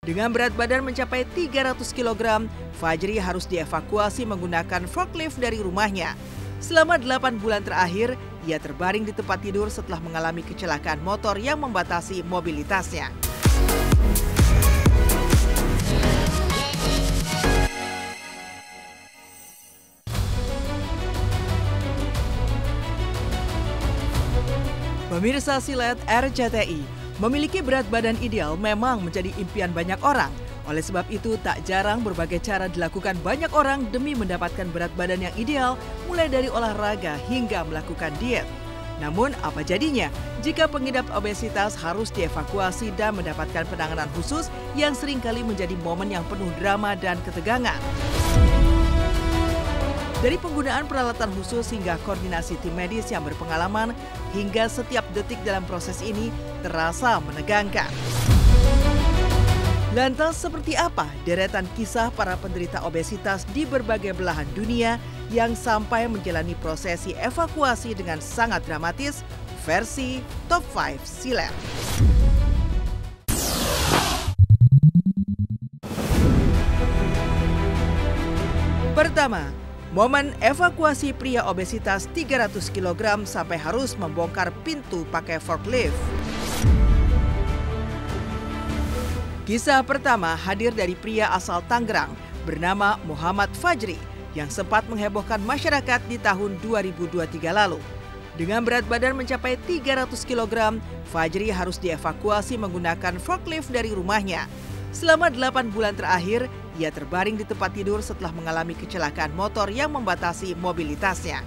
Dengan berat badan mencapai 300 kg, Fajri harus dievakuasi menggunakan forklift dari rumahnya. Selama 8 bulan terakhir, ia terbaring di tempat tidur setelah mengalami kecelakaan motor yang membatasi mobilitasnya. Pemirsa Silet RCTI, memiliki berat badan ideal memang menjadi impian banyak orang. Oleh sebab itu, tak jarang berbagai cara dilakukan banyak orang demi mendapatkan berat badan yang ideal, mulai dari olahraga hingga melakukan diet. Namun, apa jadinya jika pengidap obesitas harus dievakuasi dan mendapatkan penanganan khusus yang seringkali menjadi momen yang penuh drama dan ketegangan? Dari penggunaan peralatan khusus hingga koordinasi tim medis yang berpengalaman, hingga setiap detik dalam proses ini terasa menegangkan. Lantas seperti apa deretan kisah para penderita obesitas di berbagai belahan dunia yang sampai menjalani prosesi evakuasi dengan sangat dramatis versi Top 5 Silet. Pertama, momen evakuasi pria obesitas 300 kg sampai harus membongkar pintu pakai forklift. Kisah pertama hadir dari pria asal Tangerang bernama Muhammad Fajri yang sempat menghebohkan masyarakat di tahun 2023 lalu. Dengan berat badan mencapai 300 kg, Fajri harus dievakuasi menggunakan forklift dari rumahnya. Selama 8 bulan terakhir, ia terbaring di tempat tidur setelah mengalami kecelakaan motor yang membatasi mobilitasnya.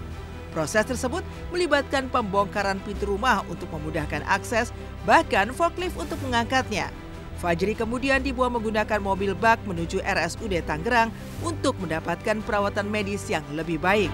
Proses tersebut melibatkan pembongkaran pintu rumah untuk memudahkan akses, bahkan forklift untuk mengangkatnya. Fajri kemudian dibawa menggunakan mobil bak menuju RSUD Tangerang untuk mendapatkan perawatan medis yang lebih baik.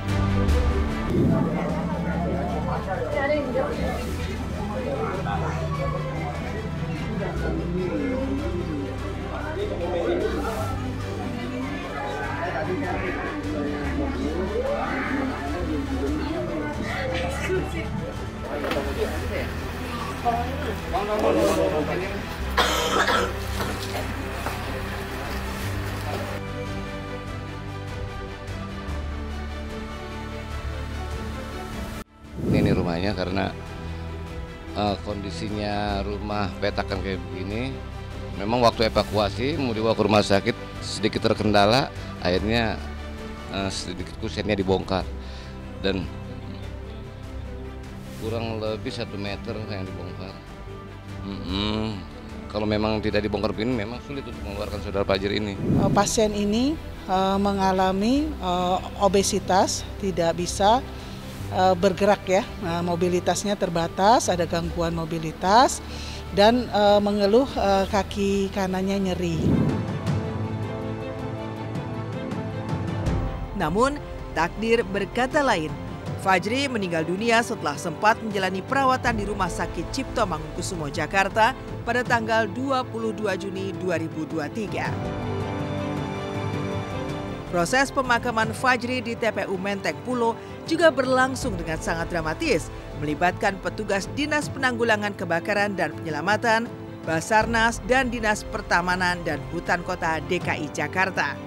Ini rumahnya karena kondisinya rumah petakan kayak begini. Memang waktu evakuasi mau dibawa ke rumah sakit sedikit terkendala, akhirnya sedikit kusennya dibongkar dan kurang lebih 1 meter yang dibongkar. Kalau memang tidak dibongkar begini memang sulit untuk mengeluarkan saudara Fajri ini. Pasien ini mengalami obesitas, tidak bisa bergerak ya, mobilitasnya terbatas, ada gangguan mobilitas dan mengeluh kaki kanannya nyeri. Namun, takdir berkata lain. Fajri meninggal dunia setelah sempat menjalani perawatan di Rumah Sakit Cipto Mangunkusumo, Jakarta pada tanggal 22 Juni 2023. Proses pemakaman Fajri di TPU Menteng Pulo juga berlangsung dengan sangat dramatis, melibatkan petugas Dinas Penanggulangan Kebakaran dan Penyelamatan, Basarnas, dan Dinas Pertamanan dan Hutan Kota DKI Jakarta.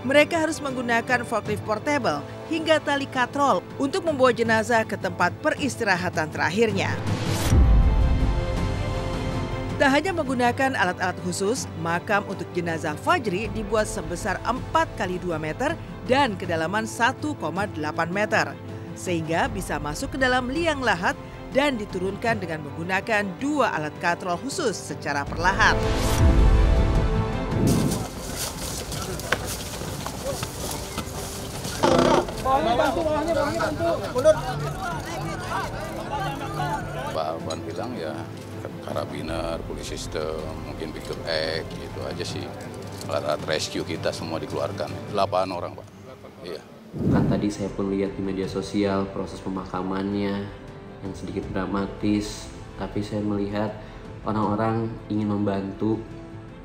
Mereka harus menggunakan forklift portable hingga tali katrol untuk membawa jenazah ke tempat peristirahatan terakhirnya. Tak hanya menggunakan alat-alat khusus, makam untuk jenazah Fajri dibuat sebesar 4x2 meter dan kedalaman 1,8 meter, sehingga bisa masuk ke dalam liang lahat dan diturunkan dengan menggunakan 2 alat katrol khusus secara perlahan. Pak Alban bilang ya karabiner, polisi sistem, mungkin Victor X, itu aja sih. Alat-alat rescue kita semua dikeluarkan. 8 orang, Pak. Iya. Kan tadi saya pun lihat di media sosial proses pemakamannya yang sedikit dramatis, tapi saya melihat orang-orang ingin membantu,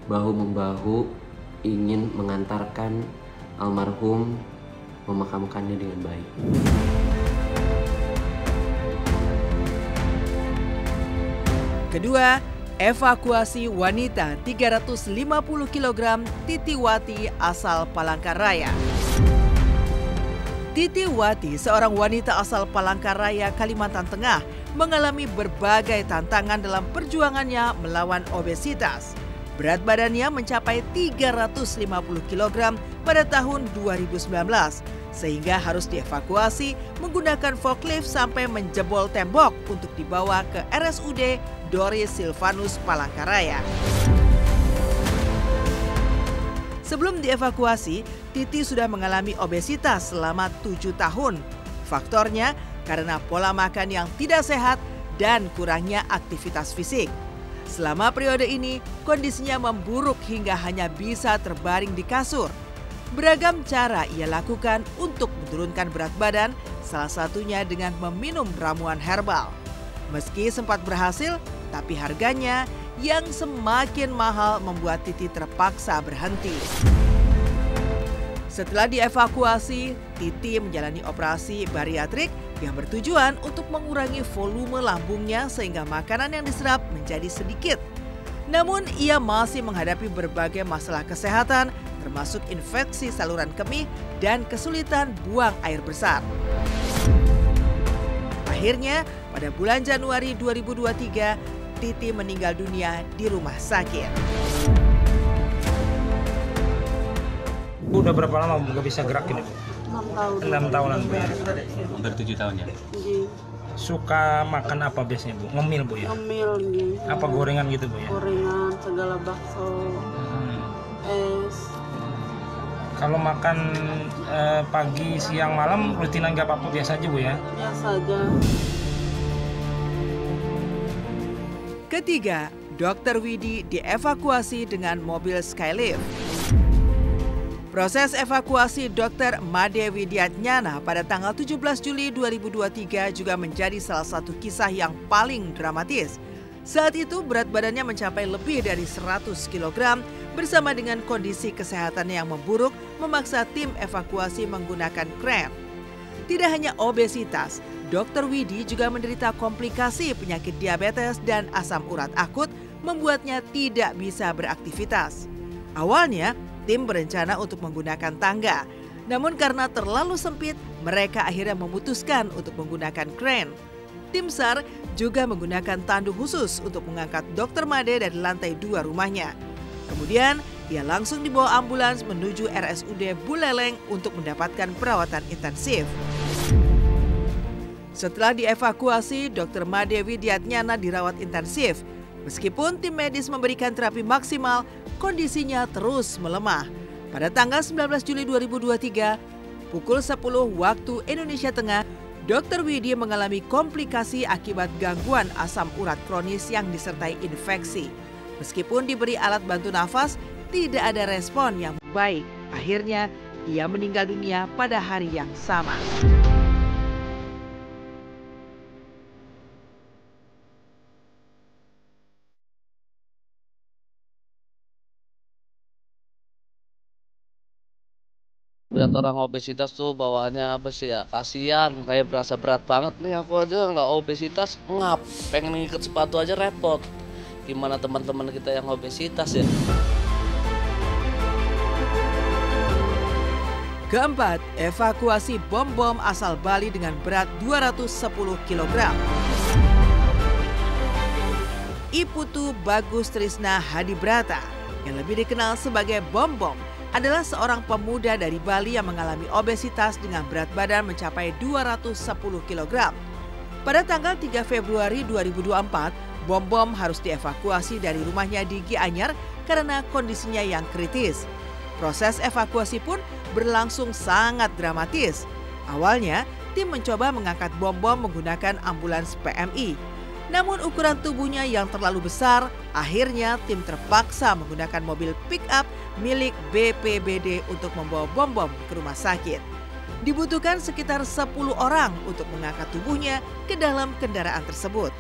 bahu-membahu, ingin mengantarkan almarhum, memakamkannya dengan baik. Kedua, Evakuasi wanita 350 kg Titiwati asal Palangkaraya. Titiwati, seorang wanita asal Palangkaraya, Kalimantan Tengah, mengalami berbagai tantangan dalam perjuangannya melawan obesitas. Berat badannya mencapai 350 kg pada tahun 2019, sehingga harus dievakuasi menggunakan forklift sampai menjebol tembok untuk dibawa ke RSUD Doris Silvanus Palangkaraya. Sebelum dievakuasi, Titi sudah mengalami obesitas selama 7 tahun. Faktornya karena pola makan yang tidak sehat dan kurangnya aktivitas fisik. Selama periode ini, kondisinya memburuk hingga hanya bisa terbaring di kasur. Beragam cara ia lakukan untuk menurunkan berat badan, salah satunya dengan meminum ramuan herbal. Meski sempat berhasil, tapi harganya yang semakin mahal membuat Titi terpaksa berhenti. Setelah dievakuasi, Titi menjalani operasi bariatrik yang bertujuan untuk mengurangi volume lambungnya sehingga makanan yang diserap menjadi sedikit. Namun ia masih menghadapi berbagai masalah kesehatan, termasuk infeksi saluran kemih dan kesulitan buang air besar. Akhirnya, pada bulan Januari 2023, Titi meninggal dunia di rumah sakit. Bu, udah berapa lama Bu gak bisa gerak ini Bu? 6 tahun. 6 tahunan Bu ya? Hampir 7 tahun ya? Suka makan apa biasanya Bu? Ngemil Bu ya? Ngemil gitu. Apa gorengan gitu Bu ya? Gorengan, segala bakso, es. Kalau makan pagi, siang, malam rutinan gak apa-apa biasa aja Bu ya? Biasa aja. Ketiga, Dr. Widi dievakuasi dengan mobil Skylift. Proses evakuasi Dr. Made Widiatnyana pada tanggal 17 Juli 2023 juga menjadi salah satu kisah yang paling dramatis. Saat itu berat badannya mencapai lebih dari 100 kg bersama dengan kondisi kesehatan yang memburuk memaksa tim evakuasi menggunakan kren. Tidak hanya obesitas, Dr. Widi juga menderita komplikasi penyakit diabetes dan asam urat akut membuatnya tidak bisa beraktivitas. Awalnya, tim berencana untuk menggunakan tangga. Namun karena terlalu sempit, mereka akhirnya memutuskan untuk menggunakan kren. Tim SAR juga menggunakan tandu khusus untuk mengangkat Dr. Made dari lantai 2 rumahnya. Kemudian, ia langsung dibawa ambulans menuju RSUD Buleleng untuk mendapatkan perawatan intensif. Setelah dievakuasi, Dr. Made Widiatnyana dirawat intensif. Meskipun tim medis memberikan terapi maksimal, kondisinya terus melemah. Pada tanggal 19 Juli 2023, pukul 10 waktu Indonesia Tengah, Dr. Widi mengalami komplikasi akibat gangguan asam urat kronis yang disertai infeksi. Meskipun diberi alat bantu nafas, tidak ada respon yang baik. Akhirnya, ia meninggal dunia pada hari yang sama. Lihat orang obesitas tuh bawaannya apa sih ya, kasihan, kayak berasa berat banget nih. Aku aja nggak obesitas, ngap, pengen ngikat sepatu aja repot. Gimana teman-teman kita yang obesitas ya? Keempat, evakuasi bom-bom asal Bali dengan berat 210 kg. Iputu Bagus Trisna Hadibrata, yang lebih dikenal sebagai Bom-Bom, adalah seorang pemuda dari Bali yang mengalami obesitas dengan berat badan mencapai 210 kg. Pada tanggal 3 Februari 2024, Bom-Bom harus dievakuasi dari rumahnya di Gianyar karena kondisinya yang kritis. Proses evakuasi pun berlangsung sangat dramatis. Awalnya, tim mencoba mengangkat Bom-Bom menggunakan ambulans PMI. Namun ukuran tubuhnya yang terlalu besar, akhirnya tim terpaksa menggunakan mobil pick-up milik BPBD untuk membawa Bom-Bom ke rumah sakit. Dibutuhkan sekitar 10 orang untuk mengangkat tubuhnya ke dalam kendaraan tersebut.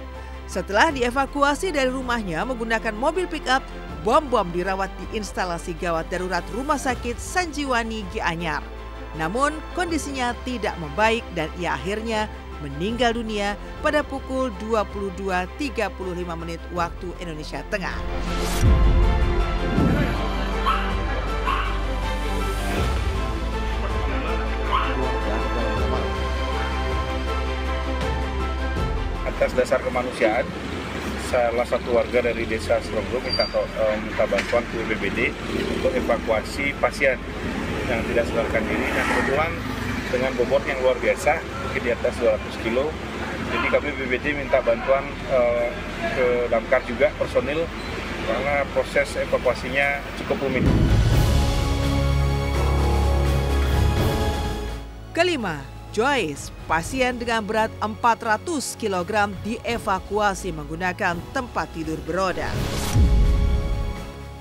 Setelah dievakuasi dari rumahnya menggunakan mobil pick-up, Bom-Bom dirawat di instalasi gawat darurat Rumah Sakit Sanjiwani Gianyar. Namun kondisinya tidak membaik dan ia akhirnya meninggal dunia pada pukul 22.35 waktu Indonesia Tengah. Atas dasar kemanusiaan, salah satu warga dari desa Seronggo minta bantuan ke BPBD untuk evakuasi pasien yang tidak sadarkan diri. Nah, kebetulan dengan bobot yang luar biasa, mungkin di atas 200 kilo, jadi kami BPBD minta bantuan ke damkar juga personil karena proses evakuasinya cukup rumit. Kelima, Joyce, pasien dengan berat 400 kg dievakuasi menggunakan tempat tidur beroda.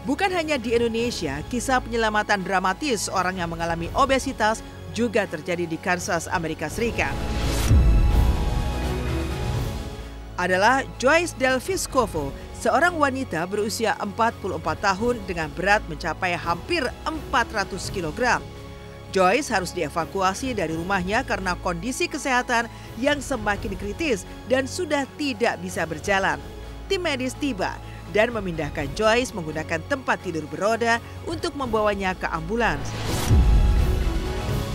Bukan hanya di Indonesia, kisah penyelamatan dramatis orang yang mengalami obesitas juga terjadi di Kansas, Amerika Serikat. Adalah Joyce Del Vescovo, seorang wanita berusia 44 tahun dengan berat mencapai hampir 400 kg. Joyce harus dievakuasi dari rumahnya karena kondisi kesehatan yang semakin kritis dan sudah tidak bisa berjalan. Tim medis tiba dan memindahkan Joyce menggunakan tempat tidur beroda untuk membawanya ke ambulans.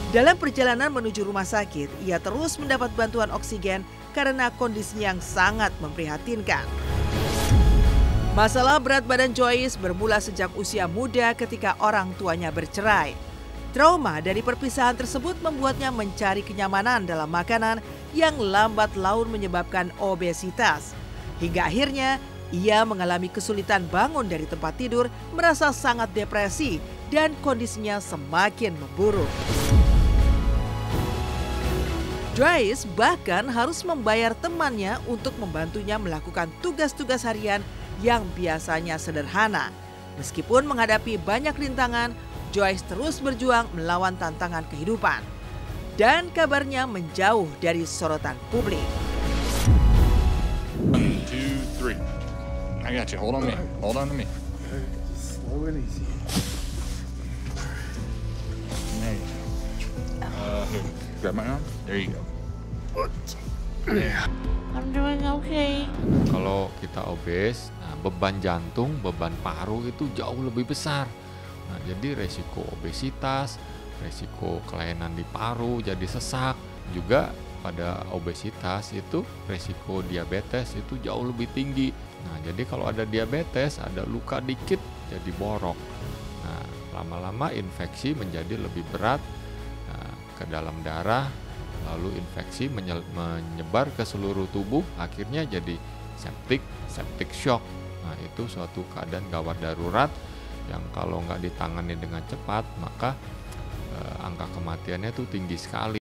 Dalam perjalanan menuju rumah sakit, ia terus mendapat bantuan oksigen karena kondisinya yang sangat memprihatinkan. Masalah berat badan Joyce bermula sejak usia muda ketika orang tuanya bercerai. Trauma dari perpisahan tersebut membuatnya mencari kenyamanan dalam makanan yang lambat laun menyebabkan obesitas. Hingga akhirnya ia mengalami kesulitan bangun dari tempat tidur, merasa sangat depresi dan kondisinya semakin memburuk. Joyce bahkan harus membayar temannya untuk membantunya melakukan tugas-tugas harian yang biasanya sederhana. Meskipun menghadapi banyak rintangan, Joyce terus berjuang melawan tantangan kehidupan. Dan kabarnya menjauh dari sorotan publik. 1, 2, 3. I got you. Hold on me. Hold on to me. Slow and easy. There you go. Here, grab my arm. There you go. I'm doing okay. Kalau kita obes, beban jantung, beban paru itu jauh lebih besar. Nah, jadi resiko obesitas, resiko kelainan di paru jadi sesak, juga pada obesitas itu resiko diabetes itu jauh lebih tinggi. Nah, jadi kalau ada diabetes, ada luka dikit jadi borok. Nah, lama-lama infeksi menjadi lebih berat ke dalam darah, lalu infeksi menyebar ke seluruh tubuh, akhirnya jadi septic shock. Nah, itu suatu keadaan gawat darurat yang kalau nggak ditangani dengan cepat, maka angka kematiannya itu tinggi sekali.